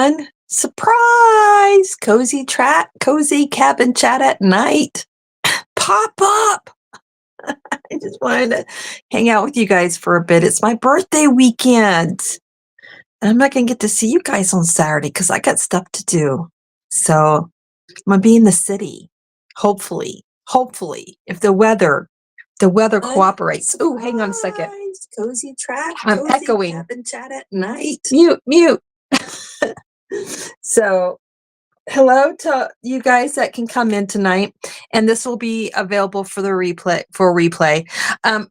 everyone. Surprise! Cozy cabin chat at night. Pop up. I just wanted to hang out with you guys for a bit. It's my birthday weekend. And I'm not going to get to see you guys on Saturday because I got stuff to do. So I'm going to be in the city. Hopefully, if the weather cooperates. Oh, hang on a second. Cozy echoing. Cabin chat at night. Mute. So hello to you guys that can come in tonight, and this will be available for the replay.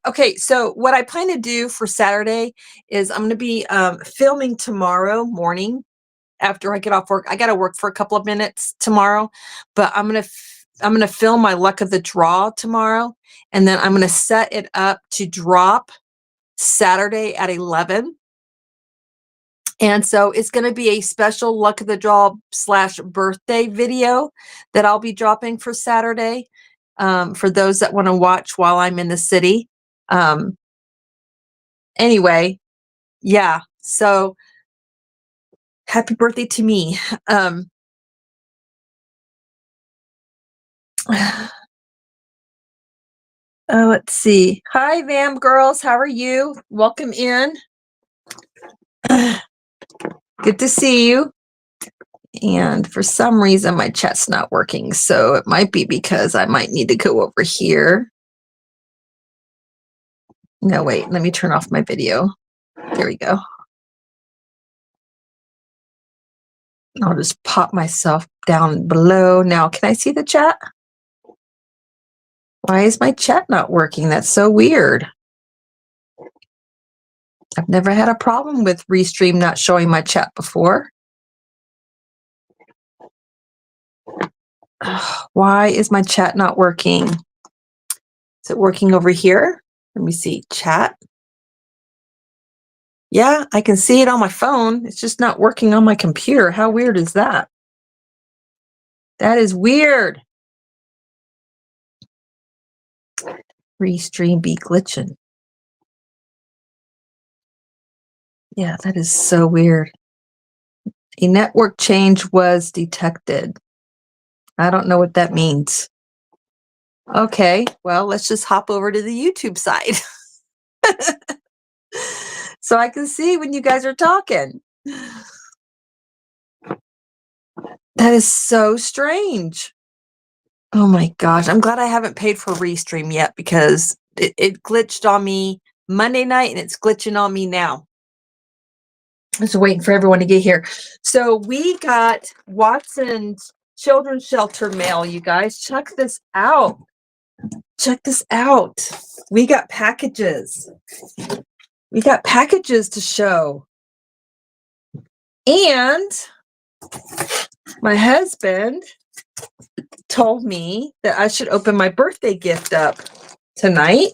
Okay, so what I plan to do for Saturday is I'm going to be filming tomorrow morning after I get off work. I got to work for a couple of minutes tomorrow, but I'm going to film my luck of the draw tomorrow, and then I'm going to set it up to drop Saturday at 11. And so it's going to be a special luck of the draw / birthday video that I'll be dropping for Saturday for those that want to watch while I'm in the city. Anyway, yeah. So happy birthday to me. Let's see. Hi, Vam girls. How are you? Welcome in. Good to see you. And for some reason, my chat's not working. So it might be because I might need to go over here. No, wait, let me turn off my video. There we go. I'll just pop myself down below. Now, can I see the chat? Why is my chat not working? That's so weird. I've never had a problem with Restream not showing my chat before. Why is my chat not working? Is it working over here? Let me see. Chat. Yeah, I can see it on my phone. It's just not working on my computer. How weird is that? That is weird. Restream be glitching. Yeah, that is so weird. A network change was detected. I don't know what that means. Okay, well, let's just hop over to the YouTube side. So I can see when you guys are talking. That is so strange. Oh my gosh, I'm glad I haven't paid for Restream yet because it glitched on me Monday night and it's glitching on me now. I'm just waiting for everyone to get here. So we got Watson's Children's Shelter mail, you guys. Check this out. Check this out. We got packages. We got packages to show. And my husband told me that I should open my birthday gift up tonight.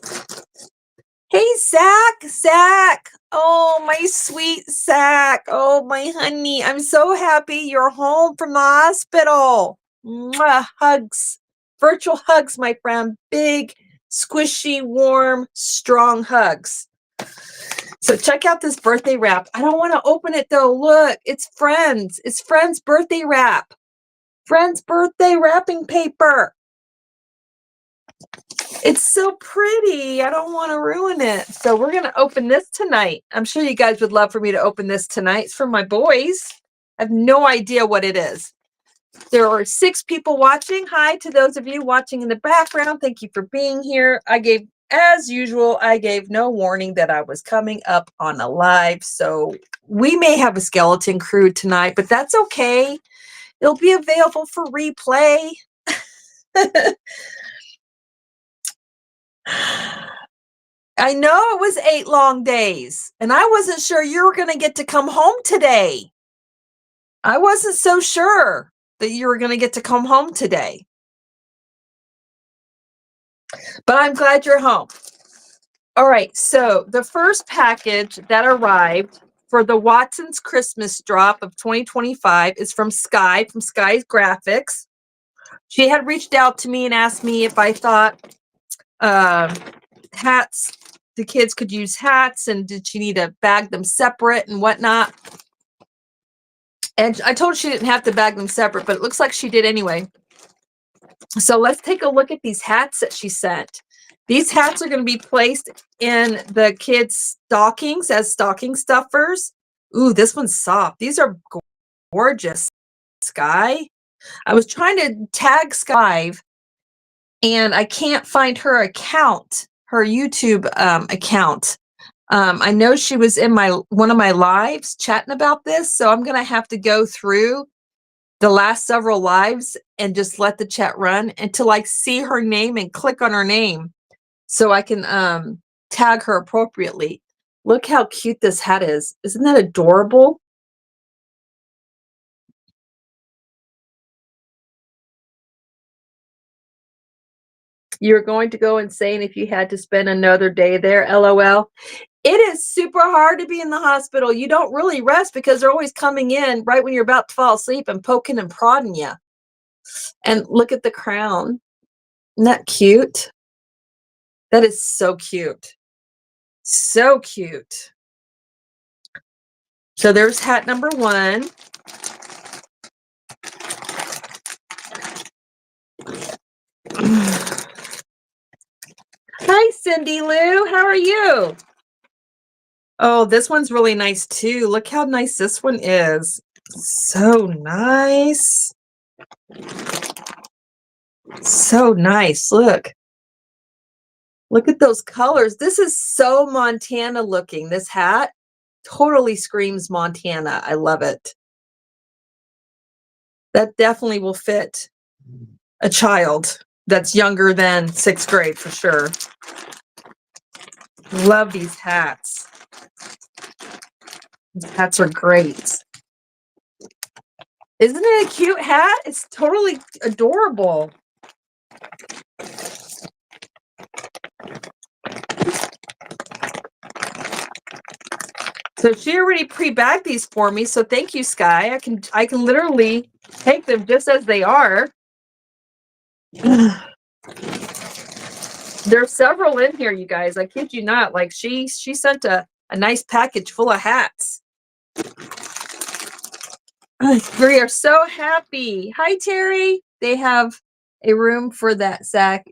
Hey, Zach. Oh, my sweet Zach. Oh, my honey. I'm so happy you're home from the hospital. Mwah, hugs. Virtual hugs, my friend. Big, squishy, warm, strong hugs. So check out this birthday wrap. I don't want to open it, though. Look, it's Friends. It's Friends' birthday wrap. Friends' birthday wrapping paper. It's so pretty. I don't want to ruin it. So we're going to open this tonight. I'm sure you guys would love for me to open this tonight. It's for my boys. I have no idea what it is. There are 6 people watching. Hi to those of you watching in the background. Thank you for being here. As usual, I gave no warning that I was coming up on a live. So we may have a skeleton crew tonight, but that's okay. It'll be available for replay. I know it was 8 long days, and I wasn't sure you were going to get to come home today. I wasn't so sure that you were going to get to come home today. But I'm glad you're home. All right, so the first package that arrived for the Watson's Christmas drop of 2025 is from Sky's Graphics. She had reached out to me and asked me if I thought hats, the kids could use hats, and did she need to bag them separate and whatnot. And I told her she didn't have to bag them separate, but it looks like she did anyway. So let's take a look at these hats that she sent. These hats are going to be placed in the kids' stockings as stocking stuffers. Ooh, this one's soft. These are gorgeous. Sky. I was trying to tag Sky, and I can't find her account, her YouTube account. I know she was in one of my lives chatting about this, so I'm going to have to go through the last several lives and just let the chat run until I see her name and click on her name so I can tag her appropriately. Look how cute this hat is. Isn't that adorable? You're going to go insane if you had to spend another day there, LOL. It is super hard to be in the hospital. You don't really rest because they're always coming in right when you're about to fall asleep and poking and prodding you. And look at the crown. Isn't that cute? That is so cute. So cute. So there's hat number 1. Hi, Cindy Lou. How are you? Oh, this one's really nice too. Look how nice this one is. So nice. So nice. Look. Look at those colors. This is so Montana looking. This hat totally screams Montana. I love it. That definitely will fit a child that's younger than 6th grade for sure. Love these hats. These hats are great. Isn't it a cute hat? It's totally adorable. So she already pre-bagged these for me, so thank you, Sky. I can literally take them just as they are. There's several in here, you guys. I kid you not. Like she sent a nice package full of hats. We are so happy. Hi, Terry. They have a room for that, Zach.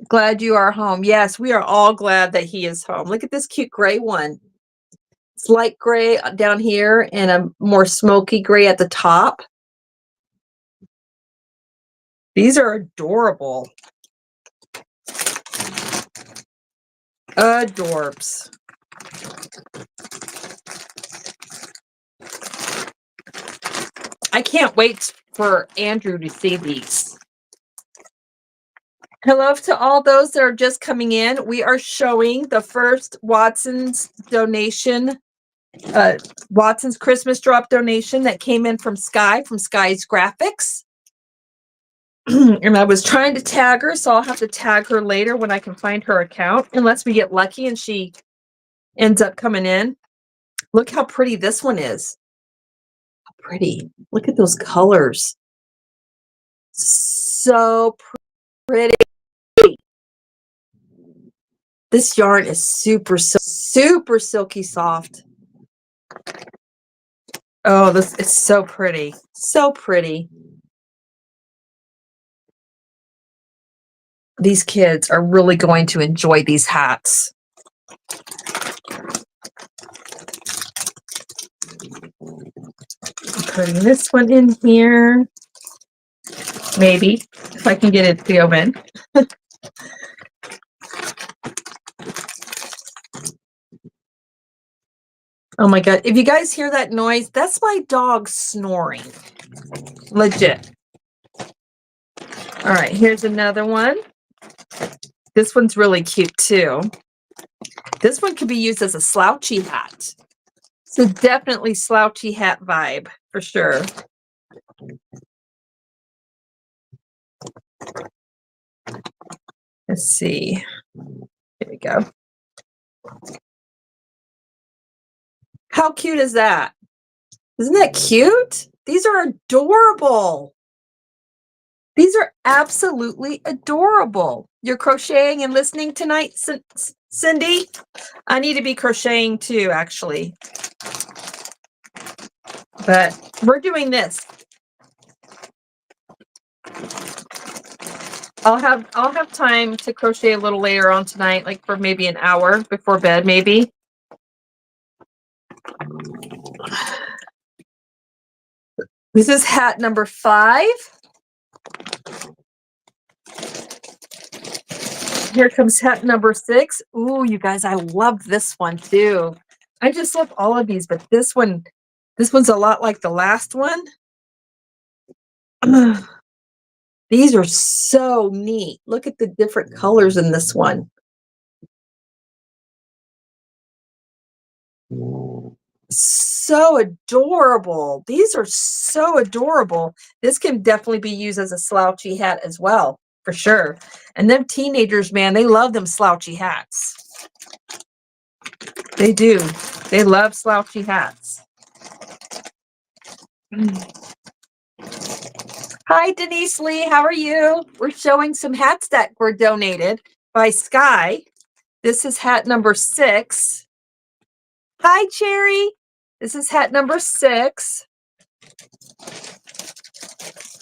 Glad you are home. Yes, we are all glad that he is home. Look at this cute gray one. It's light gray down here and a more smoky gray at the top. These are adorable. Adorbs. I can't wait for Andrew to see these. Hello to all those that are just coming in. We are showing the first Watson's donation, Watson's Christmas drop donation that came in from Sky, from Sky's Graphics. And I was trying to tag her, so I'll have to tag her later when I can find her account, unless we get lucky and she ends up coming in. Look how pretty this one is. How pretty. Look at those colors. So pretty. This yarn is super silky soft. Oh, this is so pretty. So pretty. These kids are really going to enjoy these hats. Putting this one in here. Maybe, if I can get it to go in. Oh my God. If you guys hear that noise, that's my dog snoring. Legit. All right, here's another one. This one's really cute too. This one could be used as a slouchy hat. So definitely slouchy hat vibe for sure. Let's see. Here we go. How cute is that? Isn't that cute? These are adorable. These are absolutely adorable. You're crocheting and listening tonight, Cindy? I need to be crocheting too, actually. But we're doing this. I'll have time to crochet a little later on tonight, like for maybe an hour before bed, maybe. This is hat number 5. Here comes hat number 6. Ooh, you guys, I love this one too. I just love all of these, but this one's a lot like the last one. These are so neat. Look at the different colors in this one. So adorable. These are so adorable. This can definitely be used as a slouchy hat as well, for sure. And them teenagers, man, they love them slouchy hats. They do. They love slouchy hats. Hi, Denise Lee. How are you? We're showing some hats that were donated by Sky. This is hat number 6. Hi, Cherry. This is hat number 6.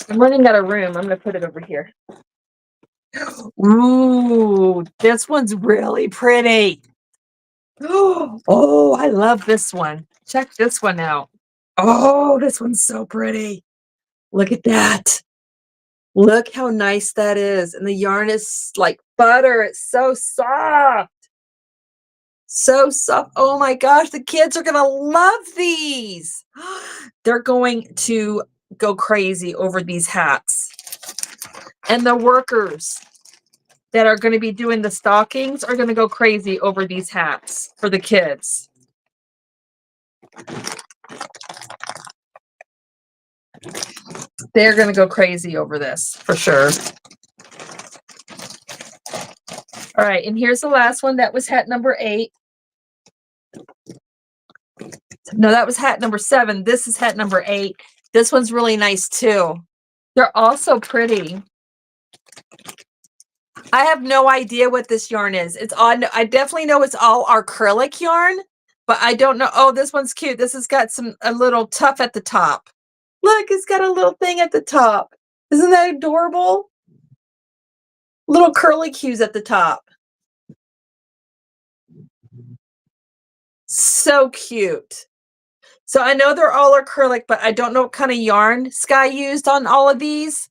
I'm running out of room. I'm going to put it over here. Ooh, this one's really pretty. Oh, I love this one. Check this one out. Oh, this one's so pretty. Look at that. Look how nice that is. And the yarn is like butter. It's so soft. So soft. Oh my gosh, the kids are going to love these. They're going to go crazy over these hats. And the workers that are going to be doing the stockings are going to go crazy over these hats for the kids. They're going to go crazy over this for sure. All right, and here's the last one. That was hat number 8. No, that was hat number 7. This is hat number 8. This one's really nice too. They're all so pretty. I have no idea what this yarn is. It's on. I definitely know it's all acrylic yarn, but I don't know. Oh, this one's cute. This has got a little tuff at the top. Look, it's got a little thing at the top. Isn't that adorable? Little curly cues at the top. So cute. So I know they're all acrylic, but I don't know what kind of yarn Sky used on all of these.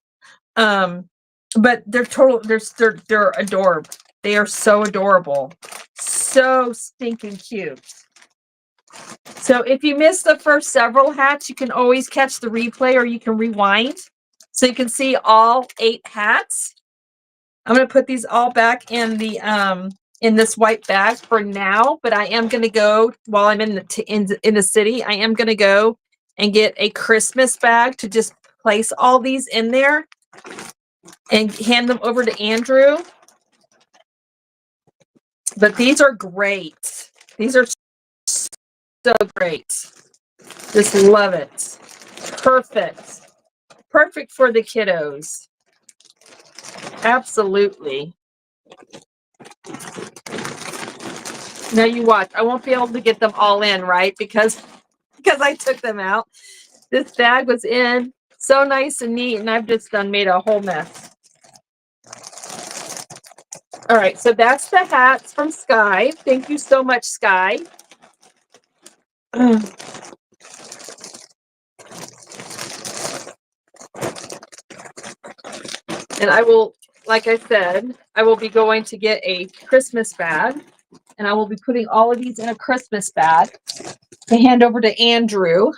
But they're they're adorable. They are so adorable. So stinking cute. So if you missed the first several hats, you can always catch the replay or you can rewind. So you can see all 8 hats. I'm going to put these all back in the in this white bag for now, but I am going to go while I'm in the city. I am going to go and get a Christmas bag to just place all these in there and hand them over to Andrew. But these are great. These are so great. Just love it. Perfect. Perfect for the kiddos. Absolutely. Now you watch. I won't be able to get them all in, right? Because I took them out. This bag was in so nice and neat, and I've just made a whole mess. All right, so that's the hats from Sky. Thank you so much, Sky. And I will, like I said, I will be going to get a Christmas bag, and I will be putting all of these in a Christmas bag to hand over to Andrew.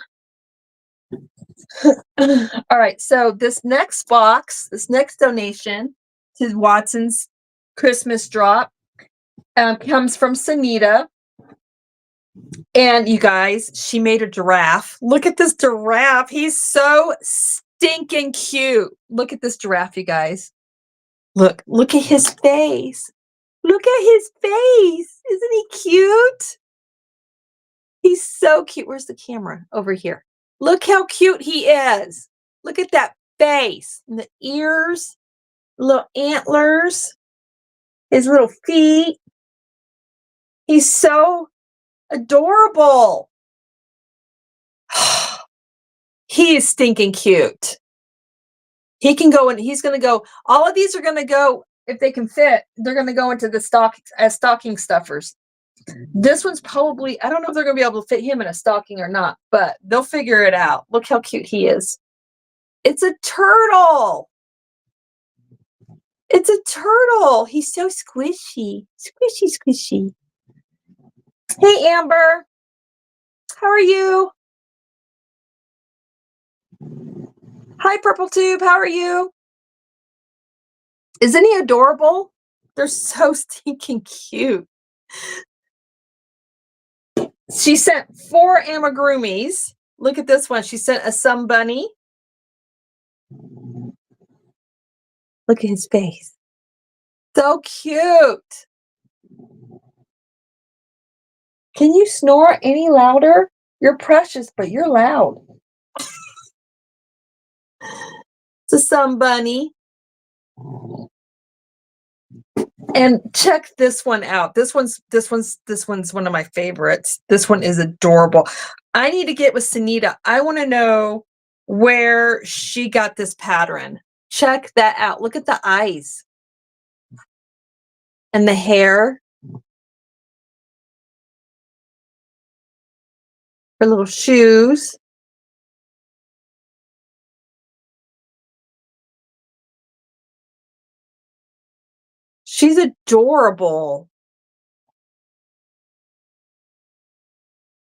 All right, so this next box, this next donation to Watson's Christmas drop comes from Sanita. And you guys, she made a giraffe. Look at this giraffe. He's so stinking cute. Look at this giraffe, you guys. Look at his face. Look at his face. Isn't he cute? He's so cute. Where's the camera? Over here. Look how cute he is. Look at that face. And the ears, little antlers, his little feet. He's so adorable. He is stinking cute. He can go and he's going to go. All of these are going to go, if they can fit, they're going to go into the stocking stuffers. This one's probably, I don't know if they're going to be able to fit him in a stocking or not, but they'll figure it out. Look how cute he is. It's a turtle. It's a turtle. He's so squishy. Squishy, squishy. Hey, Amber. How are you? Hi, Purple Tube. How are you? Isn't he adorable? They're so stinking cute. She sent 4 amigurumis. Look at this one. She sent a sun bunny. Look at his face. So cute. Can you snore any louder? You're precious, but you're loud. It's a sun bunny. And check this one out. This one's one of my favorites. This one is adorable. I need to get with Sunita. I want to know where she got this pattern. Check that out. Look at the eyes and the hair. Her little shoes. She's adorable.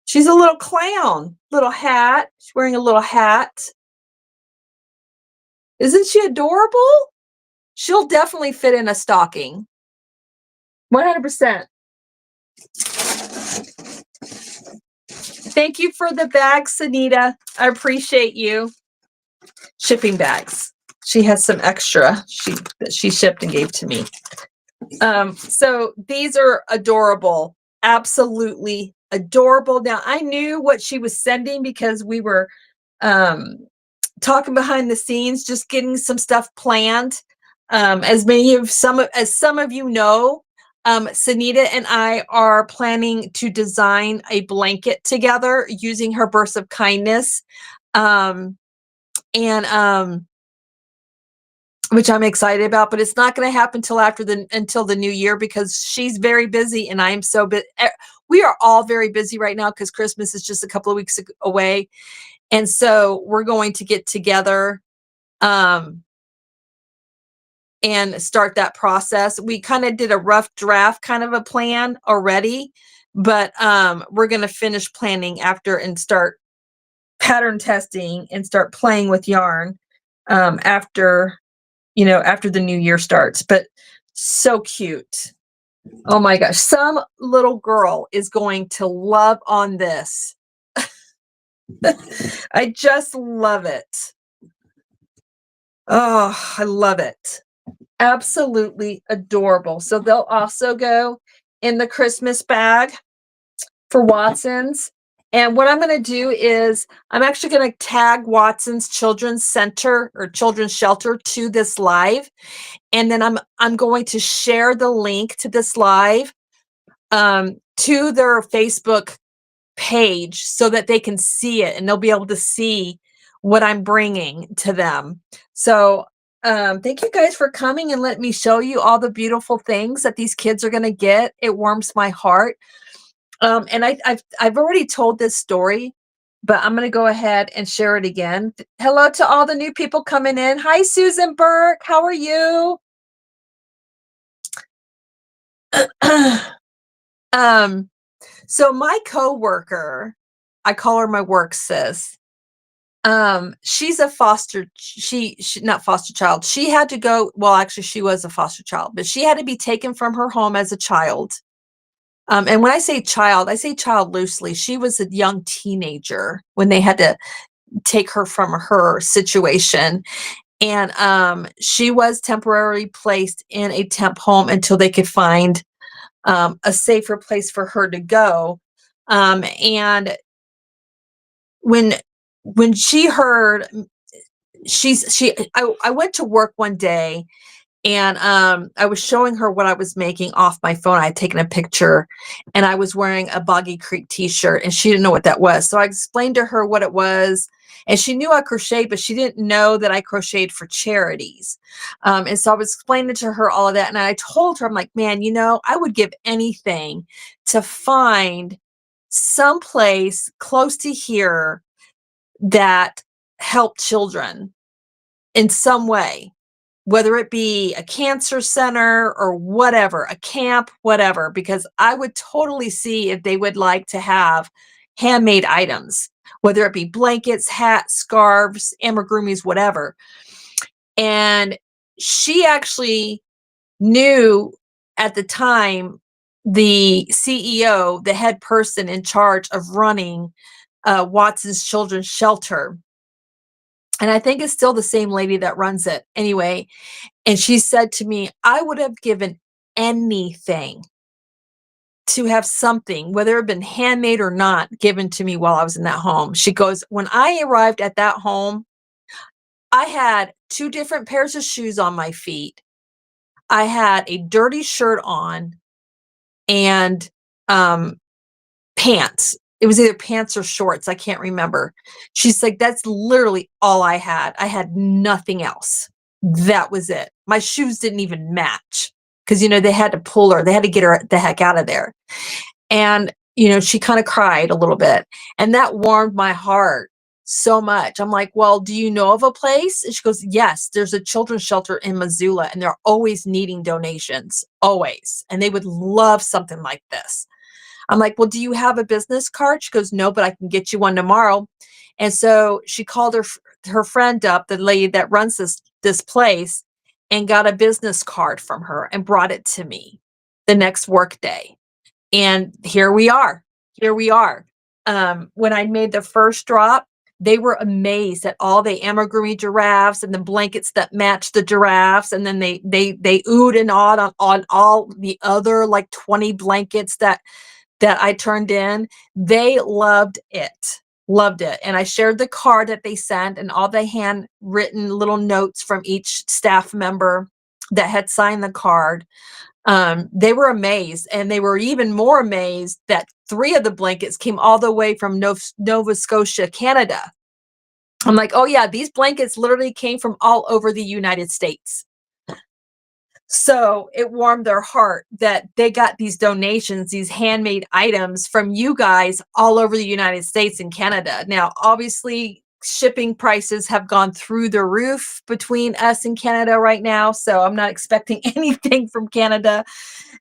She's a little clown, little hat. She's wearing a little hat. Isn't she adorable? She'll definitely fit in a stocking. 100%. Thank you for the bags, Sunita. I appreciate you. Shipping bags. She has some extra that she shipped and gave to me. So these are adorable. Absolutely adorable. Now, I knew what she was sending because we were talking behind the scenes, just getting some stuff planned. As some of you know, Sunita and I are planning to design a blanket together using her bursts of kindness. Which I'm excited about, but it's not going to happen until the new year because she's very busy and I am so busy. We are all very busy right now because Christmas is just a couple of weeks away. And so we're going to get together and start that process. We kind of did a rough draft kind of a plan already, but we're going to finish planning after and start pattern testing and start playing with yarn after the new year starts. But so cute. Oh my gosh. Some little girl is going to love on this. I just love it. Oh, I love it. Absolutely adorable. So they'll also go in the Christmas bag for Watson's. And what I'm going to do is I'm actually going to tag Watson's Children's Center or Children's Shelter to this live. And then I'm going to share the link to this live to their Facebook page so that they can see it and they'll be able to see what I'm bringing to them. So thank you guys for coming and let me show you all the beautiful things that these kids are going to get. It warms my heart. And I've already told this story, but I'm going to go ahead and share it again. Hello to all the new people coming in. Hi, Susan Burke. How are you? So my coworker, I call her my work sis. She's a not foster child. She had to go. Well, actually, she was a foster child, but she had to be taken from her home as a child. And when I say child loosely. She was a young teenager when they had to take her from her situation. And she was temporarily placed in a temp home until they could find a safer place for her to go. And when she heard I went to work one day and I was showing her what I was making off my phone. I had taken a picture and I was wearing a Boggy Creek t-shirt and she didn't know what that was. So I explained to her what it was. And she knew I crocheted, but she didn't know that I crocheted for charities. And so I was explaining to her all of that. And I told her, I'm like, man, I would give anything to find some place close to here that helped children in some way, whether it be a cancer center or whatever, a camp, whatever, because I would totally see if they would like to have handmade items, whether it be blankets, hats, scarves, amigurumis, whatever. And she actually knew at the time the CEO, the head person in charge of running Watson's Children's Shelter. And I think it's still the same lady that runs it anyway. And she said to me, I would have given anything to have something, whether it had been handmade or not, given to me while I was in that home. She goes, when I arrived at that home, I had 2 different pairs of shoes on my feet. I had a dirty shirt on and um, pants. It was either pants or shorts. I can't remember. She's like, that's literally all I had. I had nothing else. That was it. My shoes didn't even match because, they had to pull her. They had to get her the heck out of there. And, she kind of cried a little bit. And that warmed my heart so much. I'm like, well, do you know of a place? And she goes, yes, there's a children's shelter in Missoula, and they're always needing donations, always. And they would love something like this. I'm like, well, do you have a business card? She goes, no, but I can get you one tomorrow. And so she called her friend up, the lady that runs this place, and got a business card from her and brought it to me the next work day. And here we are. Here we are. When I made the first drop, they were amazed at all the amigurumi giraffes and the blankets that matched the giraffes. And then they oohed and awed on all the other like 20 blankets that I turned in. They loved it. Loved it. And I shared the card that they sent and all the handwritten little notes from each staff member that had signed the card. They were amazed, and they were even more amazed that 3 of the blankets came all the way from Nova Scotia, Canada. I'm like, oh yeah, these blankets literally came from all over the United States. So it warmed their heart that they got these donations, these handmade items from you guys all over the United States and Canada. Now, obviously, shipping prices have gone through the roof between us and Canada right now. So I'm not expecting anything from Canada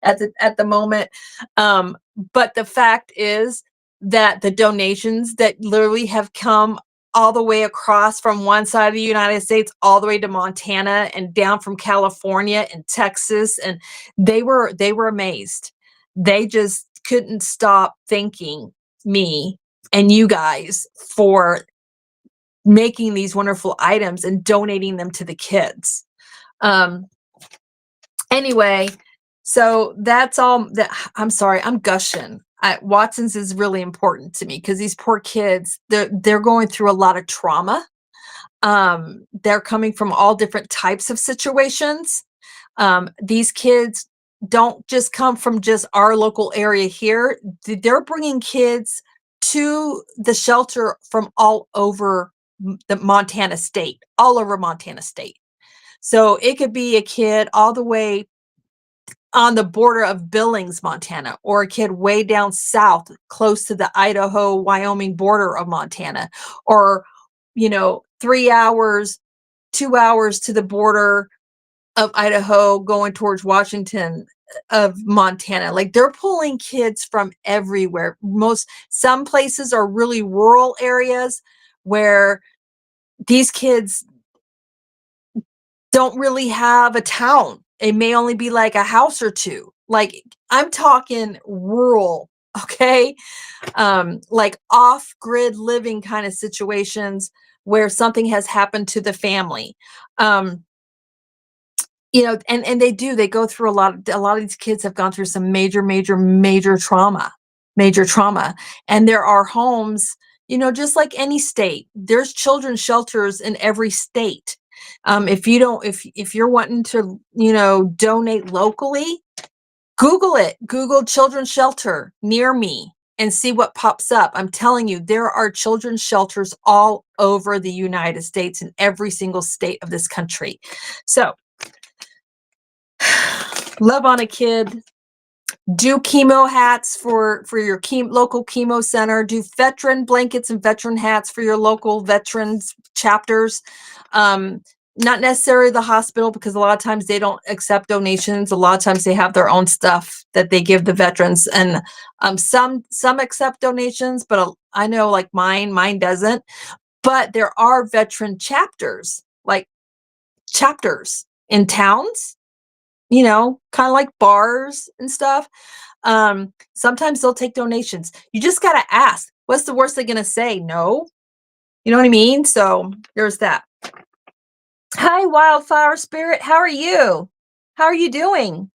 at the moment. But the fact is that the donations that literally have come all the way across from one side of the United States, all the way to Montana and down from California and Texas. And they were amazed. They just couldn't stop thanking me and you guys for making these wonderful items and donating them to the kids. Anyway, so that's all that. I'm sorry, I'm gushing. Watson's is really important to me because these poor kids, they're going through a lot of trauma. They're coming from all different types of situations. These kids don't just come from just our local area here. They're bringing kids to the shelter from all over the Montana state, all over Montana state. So it could be a kid all the way on the border of Billings, Montana, or a kid way down south, close to the Idaho, Wyoming border of Montana, or, 3 hours, 2 hours to the border of Idaho going towards Washington of Montana. Like they're pulling kids from everywhere. Some places are really rural areas where these kids don't really have a town. It may only be like a house or 2. Like I'm talking rural, okay? Like off-grid living kind of situations where something has happened to the family. And they go through a lot of these kids have gone through some major trauma. And there are homes, just like any state, there's children's shelters in every state. If you're wanting to, donate locally, Google it. Google children's shelter near me and see what pops up. I'm telling you, there are children's shelters all over the United States, in every single state of this country. So love on a kid. Do chemo hats for your local chemo center. Do veteran blankets and veteran hats for your local veterans chapters. Not necessarily the hospital, because a lot of times they don't accept donations. A lot of times they have their own stuff that they give the veterans, and some accept donations, but I know like mine doesn't. But there are veteran chapters, like chapters in towns, kind of like bars and stuff. Sometimes they'll take donations. You just got to ask. What's the worst they're going to say? No. You know what I mean? So there's that. Hi, Wildflower Spirit. How are you? How are you doing?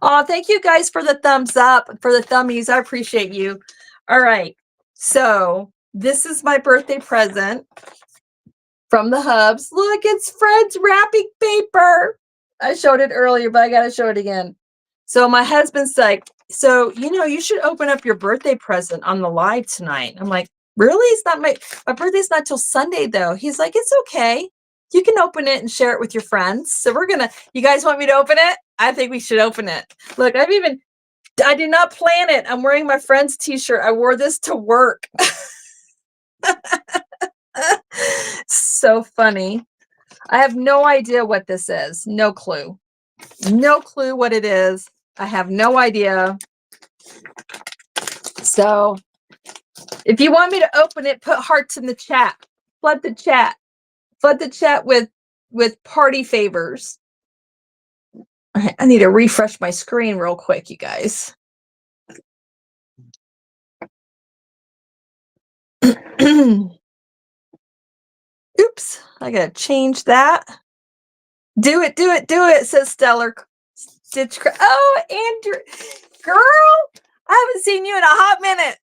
Oh, thank you guys for the thumbs up, for the thummies. I appreciate you. All right. So this is my birthday present from the Hubs. Look, it's Fred's wrapping paper. I showed it earlier, but I got to show it again. So my husband's like, so, you should open up your birthday present on the live tonight. I'm like, really? It's not my birthday's not till Sunday though. He's like, it's okay. You can open it and share it with your friends. So you guys want me to open it? I think we should open it. Look, I did not plan it. I'm wearing my friend's t-shirt. I wore this to work. So funny. I have no idea what this is. No clue. No clue what it is. I have no idea. So if you want me to open it, put hearts in the chat. Flood the chat. Flood the chat with party favors. All right, I need to refresh my screen real quick, you guys. Oops, I gotta change that. Do it, says Stellar Stitch. Oh, Andrew, girl, I haven't seen you in a hot minute.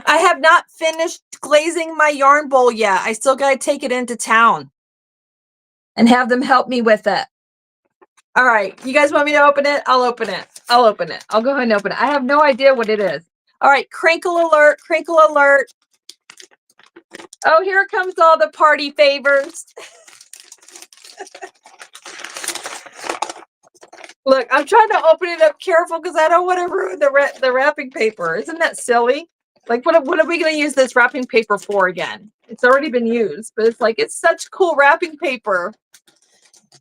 I have not finished glazing my yarn bowl yet. I still gotta take it into town and have them help me with it. All right, you guys want me to open it? I'll open it. I'll go ahead and open it. I have no idea what it is. All right, crinkle alert, crinkle alert. Oh, here comes all the party favors. Look, I'm trying to open it up careful because I don't want to ruin the wrapping paper. Isn't that silly? Like, what are we going to use this wrapping paper for again? It's already been used, but it's such cool wrapping paper.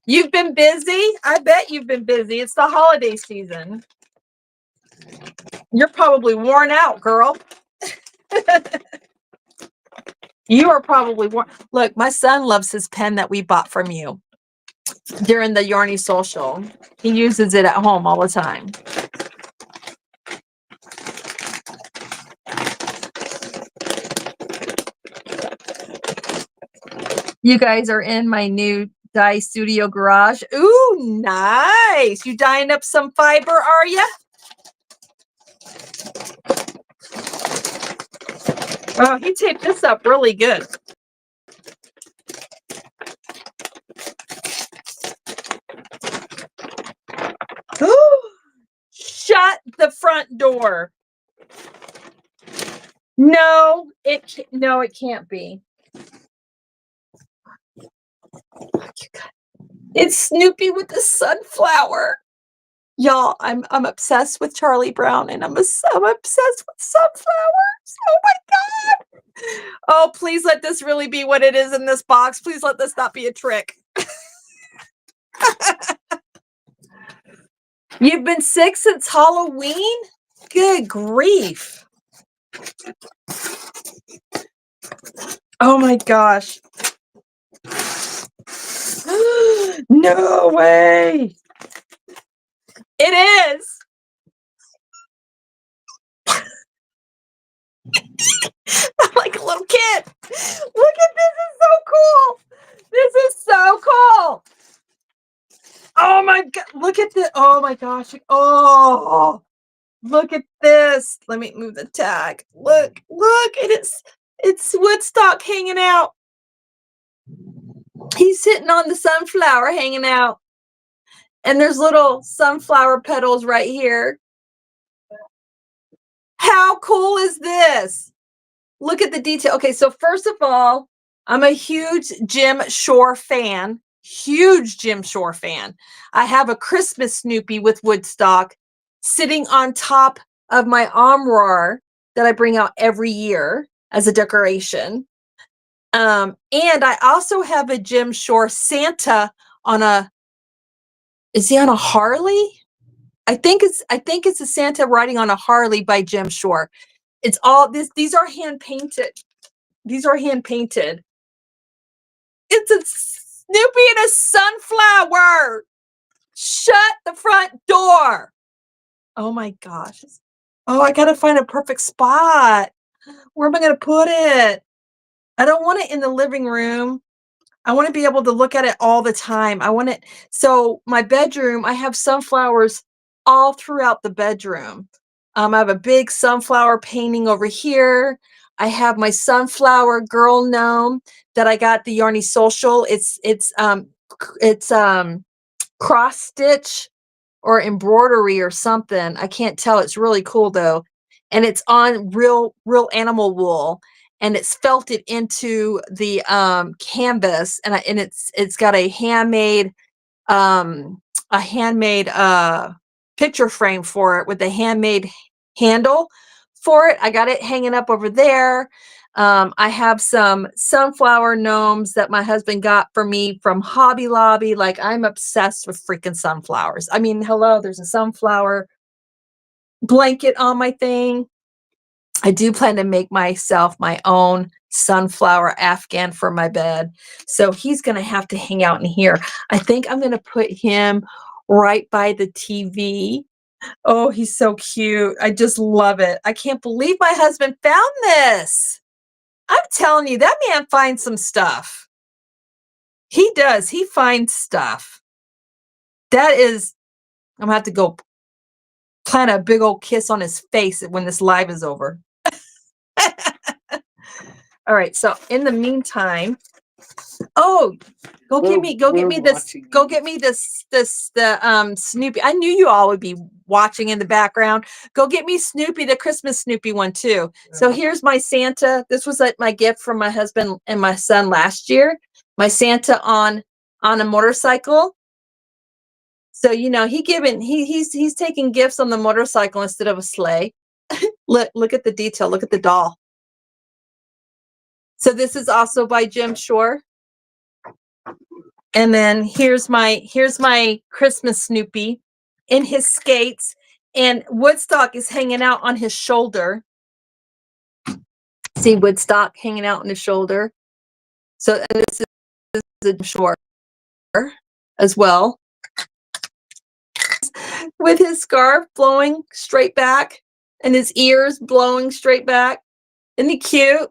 You've been busy? I bet you've been busy. It's the holiday season. You're probably worn out, girl. You are probably worn. Look, my son loves his pen that we bought from you during the Yarny Social. He uses it at home all the time. You guys are in my new dye studio garage. Ooh, nice. You dyeing up some fiber, are you? Oh, he taped this up really good. Shut the front door. No, it can't be. It's Snoopy with the sunflower. Y'all, I'm obsessed with Charlie Brown, and I'm obsessed with sunflowers. Oh my God. Oh, please let this really be what it is in this box. Please let this not be a trick. You've been sick since Halloween? Good grief. Oh my gosh. No way. It is. I'm like a little kid. Look at this. It's so cool. This is so cool. Oh my God. Look at this. Oh my gosh. Oh, look at this. Let me move the tag. Look. And it's Woodstock hanging out. He's sitting on the sunflower hanging out. And there's little sunflower petals right here. How cool is this? Look at the detail. Okay, so first of all, I'm a huge Jim Shore fan. Huge Jim Shore fan. I have a Christmas Snoopy with Woodstock sitting on top of my armoire that I bring out every year as a decoration. And I also have a Jim Shore Santa on a, is he on a Harley? I think it's a Santa riding on a Harley by Jim Shore. It's all this, these are hand painted. These are hand painted. It's a Snoopy and a sunflower. Shut the front door. Oh my gosh. Oh, I gotta find a perfect spot. Where am I gonna put it? I don't want it in the living room. I want to be able to look at it all the time. I want it. So my bedroom, I have sunflowers all throughout the bedroom. I have a big sunflower painting over here. I have my sunflower girl gnome that I got the Yarny Social. It's cross stitch or embroidery or something. I can't tell. It's really cool though. And it's on real animal wool, and it's felted into the canvas, and it's got um a handmade picture frame for it with a handmade handle for it. I got it hanging up over there. I have some sunflower gnomes that my husband got for me from Hobby Lobby. Like, I'm obsessed with freaking sunflowers. I mean, hello, there's a sunflower blanket on my thing. I do plan to make myself my own sunflower Afghan for my bed. So he's going to have to hang out in here. I think I'm going to put him right by the TV. Oh, he's so cute. I just love it. I can't believe my husband found this. I'm telling you, that man finds some stuff. He does. He finds stuff. That is, I'm going to have to go plant a big old kiss on his face when this live is over. All right. So in the meantime, oh, go get me the Snoopy. I knew you all would be watching in the background. Go get me Snoopy, the Christmas Snoopy one too. So here's my Santa. This was like my gift from my husband and my son last year. My Santa on a motorcycle. So he's taking gifts on the motorcycle instead of a sleigh. Look at the detail. Look at the doll. So this is also by Jim Shore. And then here's my Christmas Snoopy in his skates, and Woodstock is hanging out on his shoulder. See Woodstock hanging out on his shoulder. So this is a Shore as well, with his scarf blowing straight back and his ears blowing straight back. Isn't he cute?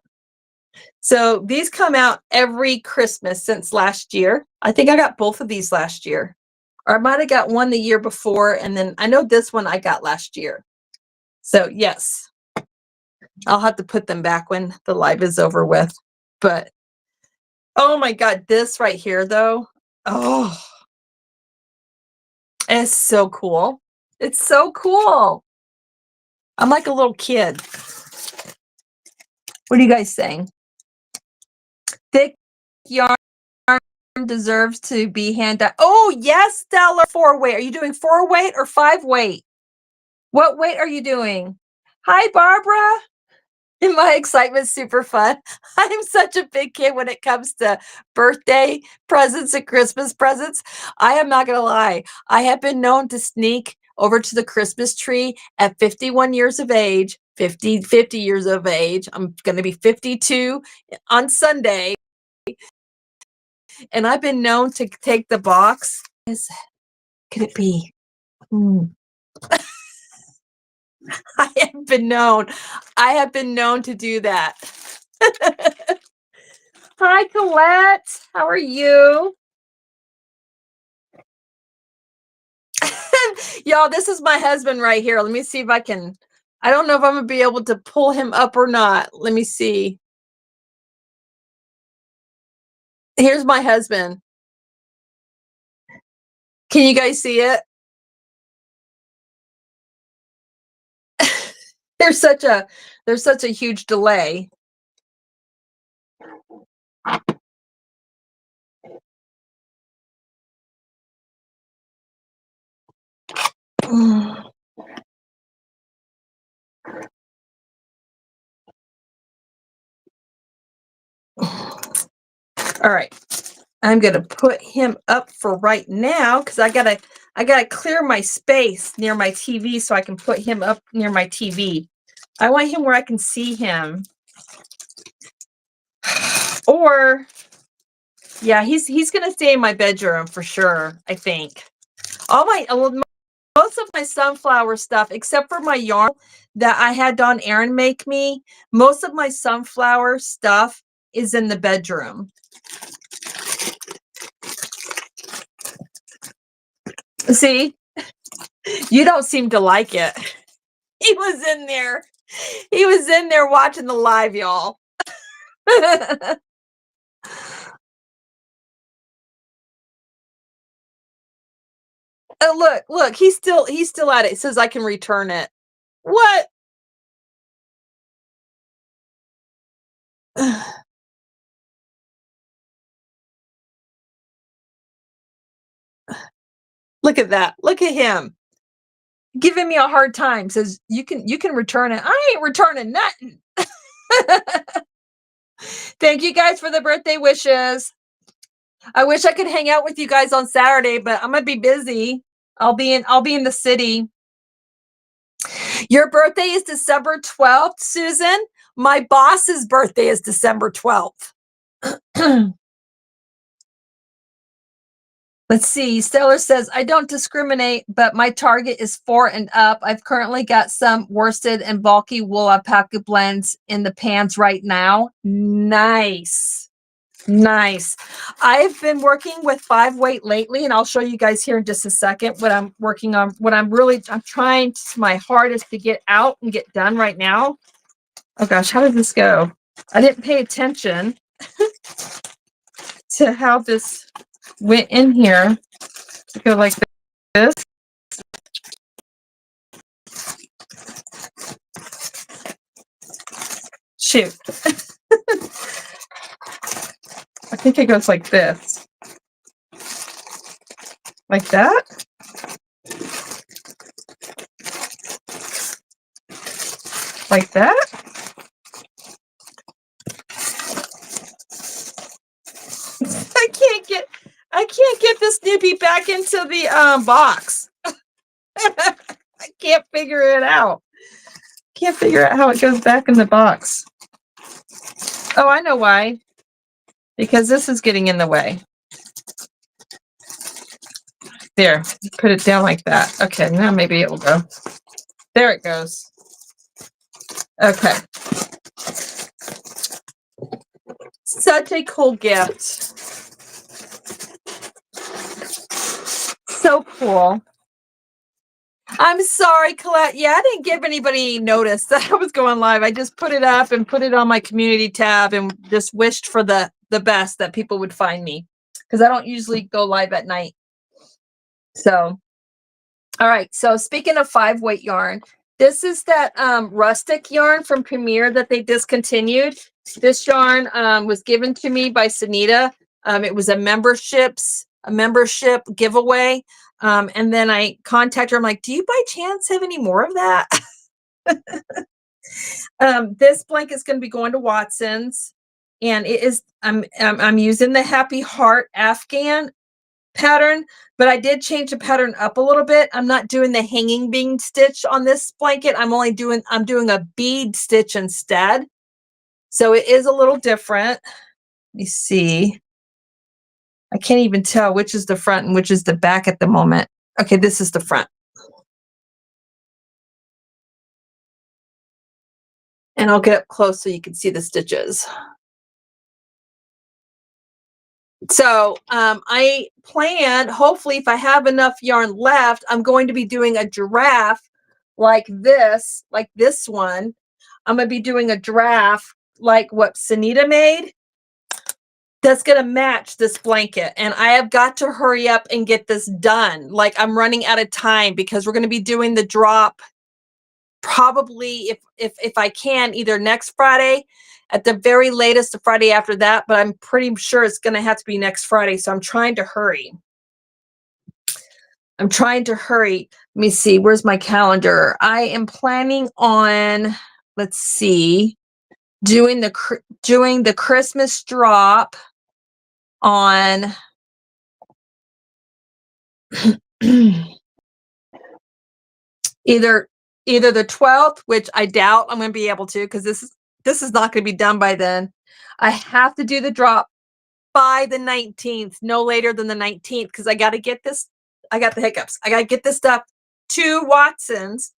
So these come out every Christmas since last year. I think I got both of these last year. Or I might have got one the year before, and then I know this one I got last year. So yes, I'll have to put them back when the live is over with. But oh my God, this right here though, oh, it's so cool. It's so cool. I'm like a little kid. What are you guys saying? Thick yarn deserves to be hand dyed. Oh yes, Stella. 4-weight. Are you doing 4-weight or 5-weight? What weight are you doing? Hi, Barbara. My excitement's super fun. I'm such a big kid when it comes to birthday presents and Christmas presents. I am not going to lie. I have been known to sneak over to the Christmas tree at 51 years of age, 50 years of age. I'm going to be 52 on Sunday. And I've been known to take the box. Could it be? I have been known. I have been known to do that. Hi, Colette. How are you? Y'all, this is my husband right here. Let me see if I can. I don't know if I'm going to be able to pull him up or not. Let me see. Here's my husband. Can you guys see it? There's such a huge delay. All right. I'm gonna put him up for right now because I gotta clear my space near my TV so I can put him up near my TV. I want him where I can see him. Or yeah, he's gonna stay in my bedroom for sure, I think. Most of my sunflower stuff, except for my yarn that I had Dawn Erin make me, most of my sunflower stuff is in the bedroom. See, you don't seem to like it. He was in there. He was in there watching the live, y'all. Oh, look, he's still at it. It says I can return it. What? Look at that. Look at him. Giving me a hard time. Says you can return it. I ain't returning nothing. Thank you guys for the birthday wishes. I wish I could hang out with you guys on Saturday, but I'm gonna be busy. I'll be in the city. Your birthday is December 12th, Susan. My boss's birthday is December 12th. Let's see. Stellar says, I don't discriminate, but my target is 4 and up. I've currently got some worsted and bulky wool alpaca blends in the pans right now. Nice. Nice. I've been working with 5 weight lately, and I'll show you guys here in just a second what I'm working on. I'm trying my hardest to get out and get done right now. Oh gosh, how did this go? I didn't pay attention to how this went in here. To go like this. Shoot. I think it goes like this. Like that. Like that. I can't get this nippy back into the box. I can't figure it out. Can't figure out how it goes back in the box. Oh, I know why. Because this is getting in the way. There, put it down like that. Okay, now maybe it will go. There it goes. Okay. Such a cool gift. So cool. I'm sorry, Colette. Yeah, I didn't give anybody notice that I was going live. I just put it up and put it on my community tab and just wished for the best that people would find me because I don't usually go live at night. So, all right. So speaking of 5 weight yarn, this is that rustic yarn from Premier that they discontinued. This yarn was given to me by Sunita. It was a membership giveaway. And then I contacted her. I'm like, do you by chance have any more of that? This blanket is going to be going to Watson's, and it is. I'm using the Happy Heart Afghan pattern, but I did change the pattern up a little bit. I'm not doing the hanging bean stitch on this blanket. I'm doing a bead stitch instead. So it is a little different. Let me see. I can't even tell which is the front and which is the back at the moment. Okay, this is the front. And I'll get up close so you can see the stitches. So I plan, hopefully, if I have enough yarn left, I'm going to be doing a giraffe like this one. I'm going to be doing a giraffe like what Sunita made. That's going to match this blanket. And I have got to hurry up and get this done. Like I'm running out of time because we're going to be doing the drop probably if I can, either next Friday, at the very latest, the Friday after that, but I'm pretty sure it's going to have to be next Friday. So I'm trying to hurry. I'm trying to hurry. Let me see. Where's my calendar? I am planning on, let's see, doing the Christmas drop on either the 12th, which I doubt I'm going to be able to, because this is not going to be done by then. I have to do the drop by the 19th, no later than the 19th, because I got to get this. I got the hiccups. I got to get this stuff to Watson's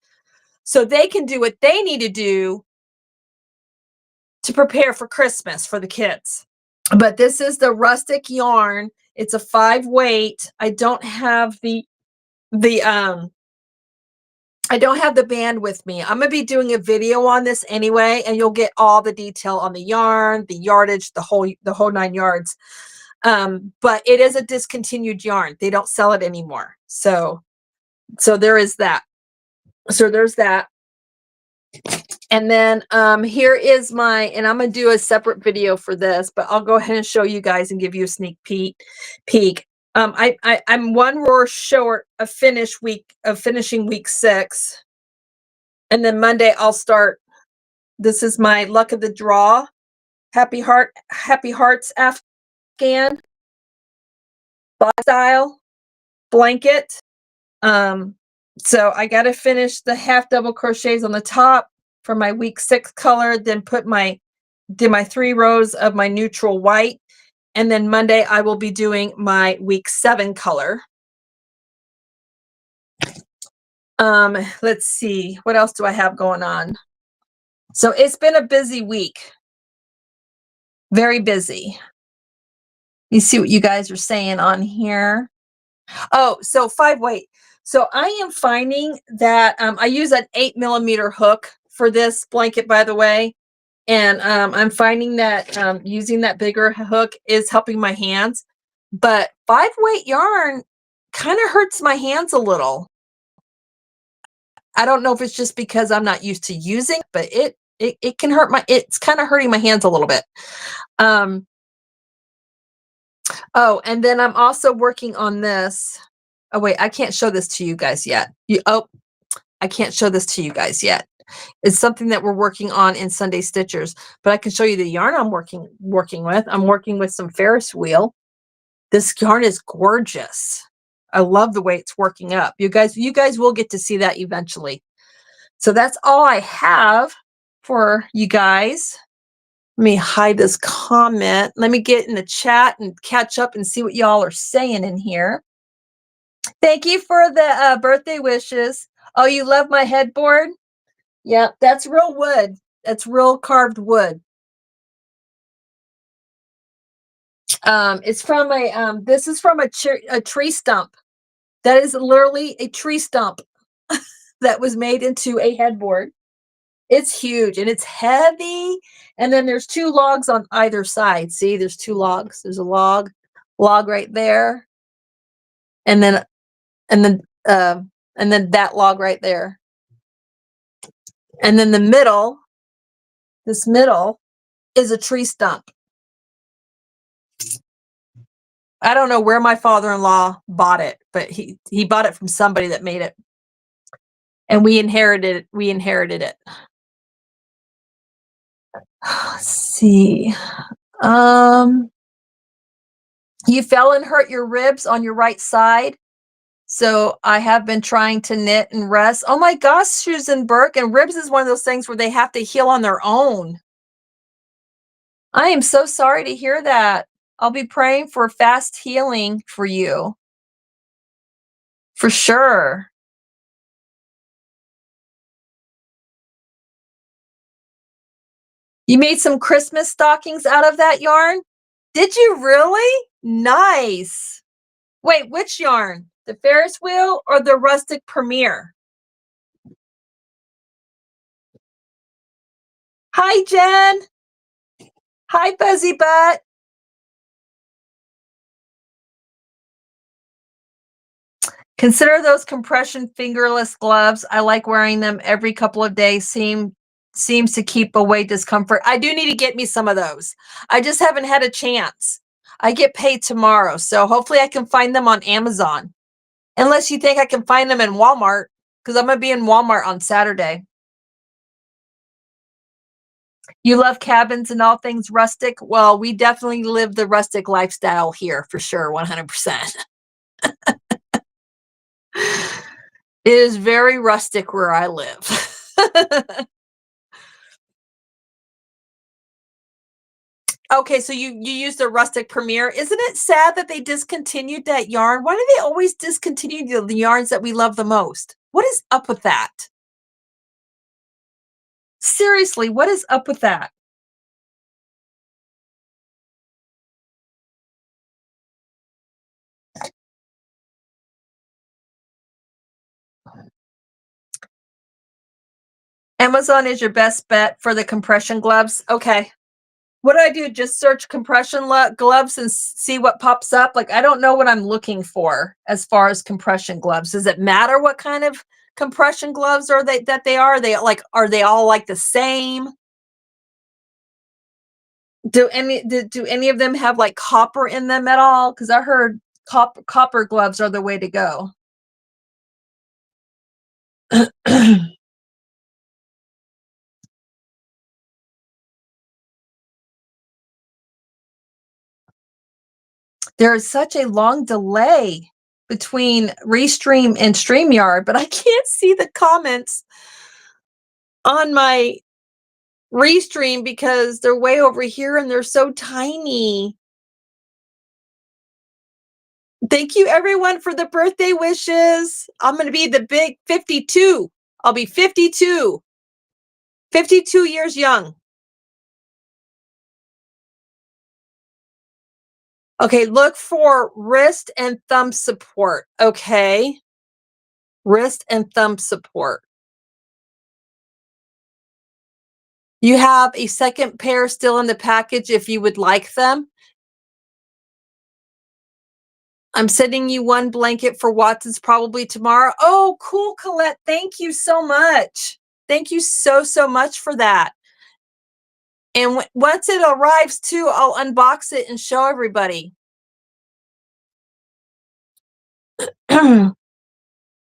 so they can do what they need to do to prepare for Christmas for the kids. But this is the rustic yarn. It's a 5 weight. I don't have the I don't have the band with me. I'm going to be doing a video on this anyway, and you'll get all the detail on the yarn, the yardage, the whole 9 yards. But it is a discontinued yarn. They don't sell it anymore. So there is that. So there's that. And then here is and I'm going to do a separate video for this, but I'll go ahead and show you guys and give you a sneak peek. I'm one row short of finishing week 6. And then Monday I'll start. This is my luck of the draw. Happy Hearts Afghan style blanket. So I got to finish the half double crochets on the top for my week 6 color, then did my 3 rows of my neutral white. And then Monday I will be doing my week 7 color. Let's see, what else do I have going on? So it's been a busy week. Very busy. You see what you guys are saying on here. Oh, so 5 weight. So I am finding that I use an 8mm hook for this blanket, by the way. And I'm finding that using that bigger hook is helping my hands. But 5 weight yarn kind of hurts my hands a little. I don't know if it's just because I'm not used to using, but it can hurt it's kind of hurting my hands a little bit. Oh, and then I'm also working on this. Oh, wait, I can't show this to you guys yet. I can't show this to you guys yet. It's something that we're working on in Sunday Stitchers, but I can show you the yarn I'm working with. I'm working with some Ferris wheel. This yarn is gorgeous. I love the way it's working up. You guys will get to see that eventually. So that's all I have for you guys. Let me hide this comment. Let me get in the chat and catch up and see what y'all are saying in here. Thank you for the birthday wishes. Oh, you love my headboard? Yeah, that's real wood. That's real carved wood. It's from this is from a tree stump. That is literally a tree stump that was made into a headboard. It's huge and it's heavy. And then there's 2 logs on either side. See, there's 2 logs. There's a log right there. And then that log right there. And then this middle is a tree stump. I don't know where my father-in-law bought it, but he bought it from somebody that made it. And we inherited it. Let's see. You fell and hurt your ribs on your right side. So I have been trying to knit and rest. Oh my gosh, Susan Burke. And ribs is one of those things where they have to heal on their own. I am so sorry to hear that. I'll be praying for fast healing for you. For sure. You made some Christmas stockings out of that yarn? Did you really? Nice. Wait, which yarn? The Ferris wheel or the rustic Premier? Hi, Jen. Hi, Buzzy Butt. Consider those compression fingerless gloves. I like wearing them every couple of days. Seems to keep away discomfort. I do need to get me some of those. I just haven't had a chance. I get paid tomorrow, so hopefully I can find them on Amazon. Unless you think I can find them in Walmart, because I'm gonna be in Walmart on Saturday. You love cabins and all things rustic? Well, we definitely live the rustic lifestyle here for sure, 100%. It is very rustic where I live. Okay, so you use the rustic premiere. Isn't it sad that they discontinued that yarn? Why do they always discontinue the yarns that we love the most? What is up with that? Seriously, what is up with that? Amazon is your best bet for the compression gloves. Okay. What do I do? Just search compression gloves and see what pops up? Like, I don't know what I'm looking for as far as compression gloves. Does it matter what kind of compression gloves are they that they are? Are they all like the same? Do any of them have like copper in them at all? Because I heard copper gloves are the way to go. There is such a long delay between Restream and StreamYard, but I can't see the comments on my Restream because they're way over here and they're so tiny. Thank you everyone for the birthday wishes. I'm going to be the big 52. I'll be 52. 52 years young. Okay, look for wrist and thumb support. Okay. Wrist and thumb support. You have a second pair still in the package if you would like them. I'm sending you one blanket for Watson's probably tomorrow. Oh, cool, Colette. Thank you so much. Thank you so, so much for that. And once it arrives too, I'll unbox it and show everybody.